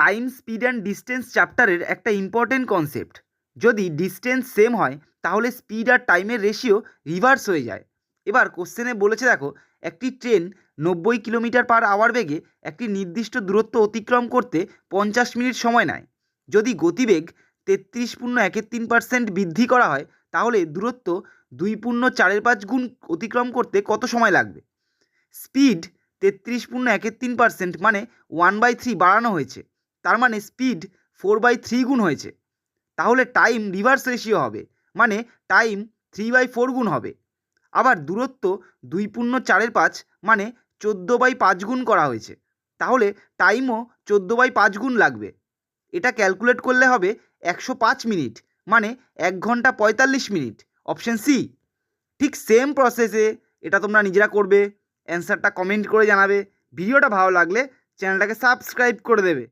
Time, speed and distance চ্যাপ্টারের একটা important concept. যদি ডিস্টেন্স সেম হয় তাহলে স্পিড আর টাইমের রেশিও রিভার্স হয়ে যায়। এবার কোশ্চেনে বলেছে দেখো, একটি ট্রেন 90 কিলোমিটার/আওয়ার বেগে একটি নির্দিষ্ট দূরত্ব অতিক্রম করতে 50 মিনিট সময় নেয়। যদি গতিবেগ 33.13% বৃদ্ধি করা হয় তাহলে দূরত্ব 2.4 গুণ অতিক্রম করতে কত সময় লাগবে? স্পিড 33.13% মানে 1/3 বাড়ানো হয়েছে, তার মানে স্পিড 4/3 গুণ হয়েছে। তাহলে টাইম রিভার্স রেশিও হবে, মানে টাইম 3/4 গুণ হবে। আবার দূরত্ব 2.4 মানে 14/5 গুণ করা হয়েছে, তাহলে টাইমও 14/5 গুণ লাগবে। এটা ক্যালকুলেট করলে হবে 105 মিনিট, মানে 1 ঘন্টা 45 মিনিট। Option C. ঠিক সেম প্রসেসে এটা তোমরা নিজেরা করবে। অ্যান্সারটা কমেন্ট করে জানাবে। ভিডিওটা ভালো লাগলে চ্যানেলটাকে সাবস্ক্রাইব করে দেবে।